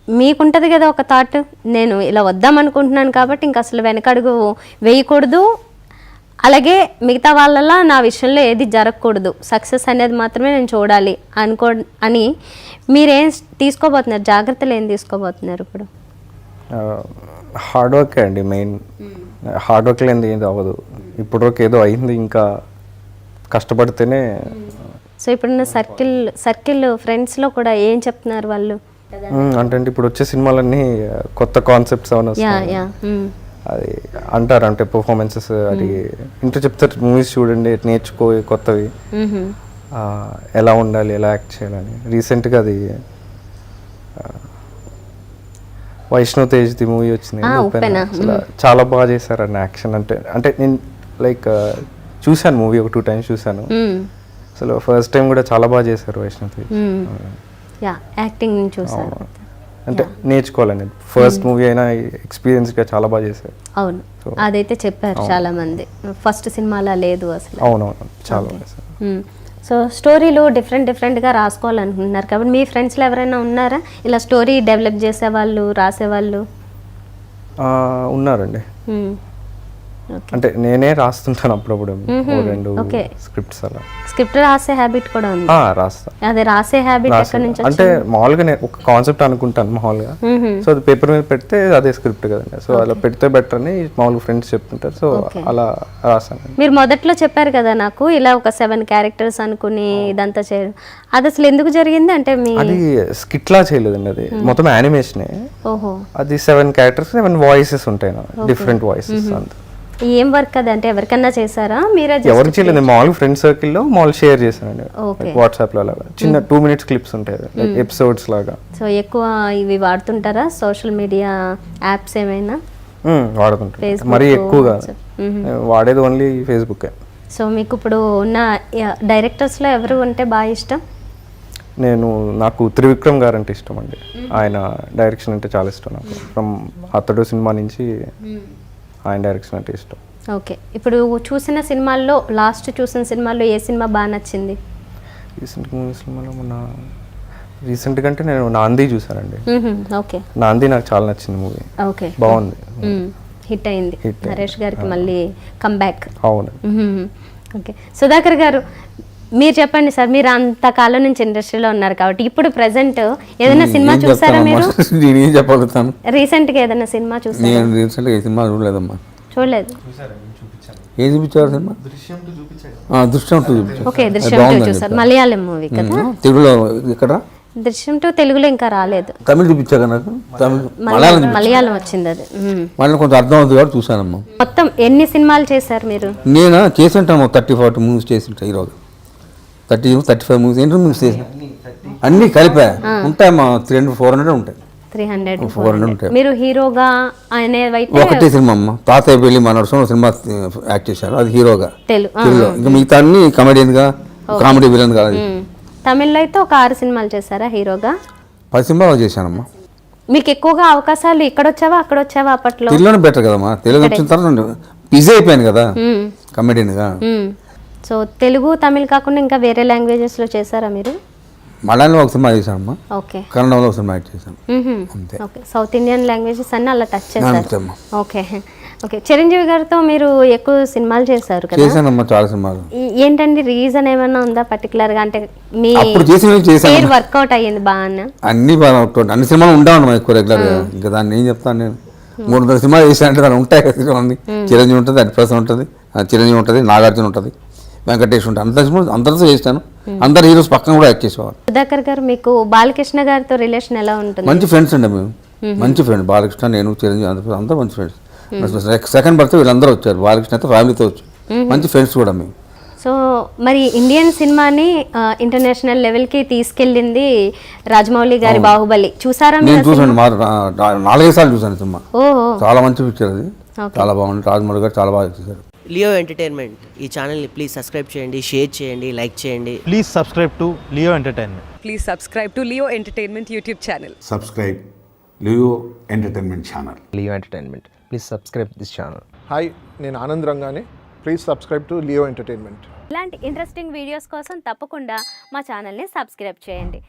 మీకుంటుంది కదా ఒక థాట్, నేను ఇలా వద్దాం అనుకుంటున్నాను కాబట్టి ఇంక అసలు వెనకడుగు వేయకూడదు, అలాగే మిగతా వాళ్ళలా నా విషయంలో ఏది జరగకూడదు, సక్సెస్ అనేది మాత్రమే నేను చూడాలి అని మీరేం తీసుకోబోతున్నారు, జాగ్రత్తలు ఏం తీసుకోబోతున్నారు ఇప్పుడు? హార్డ్ వర్క్ అండి మెయిన్. హార్డ్ వర్క్ లేనిది ఏది అవ్వదు. ఇప్పుడు వరకు ఏదో అయింది, ఇంకా కష్టపడితేనే. సో ఇప్పుడున్న సర్కిల్ ఫ్రెండ్స్లో కూడా ఏం చెప్తున్నారు వాళ్ళు? అంటే ఇప్పుడు వచ్చే సినిమాలన్నీ కొత్త కాన్సెప్ట్స్ ఏమైనా వస్తాయి అది అంటారు, అంటే పర్ఫార్మెన్సెస్ అది ఇంటూ చెప్తారు, మూవీస్ చూడండి నేర్చుకో కొత్తవి, ఎలా ఉండాలి, ఎలా యాక్ట్ చేయాలని. రీసెంట్గా అది వైష్ణవ్ తేజ్ది మూవీ వచ్చింది, అసలు చాలా బాగా చేశారు అన్న యాక్షన్. అంటే నేను లైక్ చూశాను మూవీ ఒక 2 times చూశాను. అసలు ఫస్ట్ టైం కూడా చాలా బాగా చేశారు వైష్ణవ్ తేజ్. యాక్టింగ్ చూసాను, అంటే నేర్చుకోవాలని. ఫస్ట్ మూవీ అయినా ఎక్స్పీరియన్స్గా చాలా బాగా చేశారు. అవును, అదైతే చెప్పారు చాలా మంది, ఫస్ట్ సినిమాలా లేదు అసలు. అవునవును, చాలా బాగా. సో స్టోరీలు డిఫరెంట్గా రాసుకోవాలనుకుంటున్నారు కాబట్టి మీ ఫ్రెండ్స్లో ఎవరైనా ఉన్నారా ఇలా స్టోరీ డెవలప్ చేసేవాళ్ళు, రాసేవాళ్ళు? ఉన్నారండి. అంటే నేనే రాస్తుంటాను అప్పుడప్పుడు 2 స్క్రిప్ట్స్ అలా. స్క్రిప్ట్ రాసే హ్యాబిట్ కూడా ఉంది? రాస్తా. అదే రాసే హ్యాబిట్ ఎక్కడి నుంచి? అంటే మామూలుగా నేను ఒక కాన్సెప్ట్ అనుకుంటాను మామూలుగా, సో అది పేపర్ మీద పెడితే అదే స్క్రిప్ట్ కదండి, సో అలా పెడితే బెటర్ అని మామూలుగా ఫ్రెండ్స్ చెప్తుంటారు, సో అలా రాస్తాను. మీరు మొదట్లో చెప్పారు కదా నాకు ఇలా ఒక 7 characters అనుకుని ఇదంతా చేయడం, అది అసలు ఎందుకు జరిగింది? అంటే అది స్కిట్ లా చేయలేదండి, అది మొత్తం యానిమేషనే. ఓహో. అది 7 characters, 7 voices ఉంటాయి, డిఫరెంట్ వాయిసెస్. అంత ఏం వర్క్ అది? అంటే ఎవరికన్నా చేసారా మీరే? ఎవరు చేయలేదు, మామూలుగా ఫ్రెండ్ సర్కిల్లో మామూలు షేర్ చేశానండి వాట్సాప్ లో. అలాగా చిన్న 2 minutes క్లిప్స్ ఉంటాయి, ఎపిసోడ్స్ లాగా. సో ఎక్కువ ఇవి వాడుతుంటారా సోషల్ మీడియా యాప్స్ ఏమైనా? వాడుతుంటారు, మరీ ఎక్కువగా వాడేది ఓన్లీ ఫేస్బుక్. సో మీకు ఇప్పుడు ఉన్న డైరెక్టర్స్లో ఎవరు అంటే బాగా ఇష్టం? నాకు త్రివిక్రమ్ గారు అంటే ఇష్టం అండి. ఆయన డైరెక్షన్ అంటే చాలా ఇష్టం నాకు. ఫ్రమ్ అతడు సినిమా నుంచి ఆయన డైరెక్షన్ అంటే ఇష్టం. ఓకే, ఇప్పుడు చూసిన సినిమాల్లో లాస్ట్ చూసిన సినిమాల్లో ఏ సినిమా బాగా నచ్చింది? రీసెంట్గా అంటే నేను నాంది చూసానండి. ఓకే, నాంది నాకు చాలా నచ్చింది మూవీ. ఓకే, బాగుంది, హిట్ అయింది. నరేష్ గారికి మళ్ళీ కమ్బ్యాక్. అవును. ఓకే, సుధాకర్ గారు మీరు చెప్పండి సార్, మీరు అంతకాలం నుంచి ఇండస్ట్రీలో ఉన్నారు కాబట్టి ఇప్పుడు ప్రెసెంట్ ఏదైనా సినిమా చూసారా మీరు? నేను చెప్పగలుగుతాను. రీసెంట్గా ఏదైనా సినిమా చూసారా? నేను రీసెంట్గా ఏ సినిమా చూడలేదమ్మా. చూడలేదు? ఏం చూపించారు సినిమా? దృశ్యం 2 చూపించారు. ఓకే, దృశ్యం 2 చూసారు, మలయాళం మూవీ కదా? తెలుగులో ఇక్కడ దృశ్యం 2 తెలుగులో ఇంకా రాలేదు. తమిళ్ చూపించాక నాకు, మలయాళం వచ్చింది అది. మళ్ళీ కొంచెం అర్థం అవుతుంది కాబట్టి చూసానమ్మా. మొత్తం ఎన్ని సినిమాలు చేశారు మీరు? నేను చేసింటాను 30-40 మూవీస్ చేసింటా ఈరోజు. 30-35 మూవీస్ ఏంటో మూవీస్ చేసిన అన్నీ కలిపా ఉంటాయమ్మా. 300-400 ఉంటాయి. 300-400 ఉంటాయి. మీరు హీరోగా అనేవైతే ఒకటే సినిమా అమ్మ, తాతయ్య పెళ్లి మనోడు సినిమా యాక్ట్ చేశారు, అది హీరోగా తెలుగులో. ఇంకా మిగతా అన్ని కమెడియన్ గా, కామెడీ విలన్ గా. తమిళ్లో అయితే ఒక 6 సినిమాలు చేశారా హీరోగా? 10 సినిమాలు చేశానమ్మా. మీకు ఎక్కువగా అవకాశాలు ఇక్కడ వచ్చావా అక్కడ వచ్చావా? అప్పట్లో తెలుగులోనే బెటర్ కదమ్మా. తెలుగు వచ్చిన తర్వాత బిజీ అయిపోయాను కదా కమెడియన్ గా. సో తెలుగు తమిళ్ కాకుండా ఇంకా వేరే లాంగ్వేజెస్ లో చేశారా మీరు? మలయాళంలో ఒక సినిమా చేశానమ్మా. ఓకే, కన్నడలో ఒక సినిమా యాక్ట్ చేశాను. అంతే. ఓకే, సౌత్ ఇండియన్ లాంగ్వేజెస్ అన్ని అలా టచ్ చేశారు. Okay, okay. చిరంజీవి గారితో మీరు ఎక్కువ సినిమాలు చేశారు కదా? చేశానమ్మా, చాలా సినిమాలు. ఏంటండి రీజన్ ఏమైనా ఉందా పర్టికులర్ గా? అంటే మీ పేరు వర్కౌట్ అయ్యింది బాగా? అన్ని బాగా వర్కౌట్, అన్ని సినిమాలు ఉంటాను ఎక్కువ రెగ్యులర్ గా. ఇంకా దాన్ని ఏం చెప్తాను నేను. 300 సినిమాలు చేశానంటే దాన్ని ఉంటాయి కదా సినిమాలు. చిరంజీవి ఉంటుంది, హరిప్రసాద్ ఉంటుంది, చిరంజీవి ఉంటుంది, నాగార్జున ఉంటుంది, వెంకటేష్ ఉంటుంది. అందరితో చేస్తాను. అందరు హీరోస్ పక్కన కూడా యాక్ట్ చేసేవారు. సుధాకర్ గారు మీకు బాలకృష్ణ గారితో రిలేషన్ ఎలా ఉంటుంది? మంచి ఫ్రెండ్స్ అండి మేము. మంచి ఫ్రెండ్ బాలకృష్ణ, నేను, చిరంజీవి అందరూ మంచి ఫ్రెండ్స్. సెకండ్ బర్త్ వీళ్ళందరూ వచ్చారు, బాలకృష్ణ అయితే ఫ్యామిలీతో వచ్చారు. మంచి ఫ్రెండ్స్ కూడా మేము. సో మరి ఇండియన్ సినిమాని ఇంటర్నేషనల్ లెవెల్కి తీసుకెళ్ళింది రాజమౌళి గారి బాహుబలి. చూసారా? నేను చూసాను, 4-5 సార్లు చూసాను సినిమా. చాలా మంచి పిక్చర్ అది, చాలా బాగుంది. రాజమౌళి గారు చాలా బాగా చేశారు. లియో ఎంటర్టైన్మెంట్ ఈ ఛానల్ని ప్లీజ్ సబ్స్క్రైబ్ చేయండి, షేర్ చేయండి, లైక్ చేయండి. Please subscribe to Leo Entertainment. Please subscribe to Leo Entertainment YouTube channel. Subscribe Leo Entertainment channel. Leo Entertainment. Please subscribe this channel. Hi, నేను ఆనంద్ రంగానే. Please subscribe to Leo Entertainment. ఇలాంటి interesting videos కోసం తప్పకుండా మా ఛానల్ని subscribe చేయండి.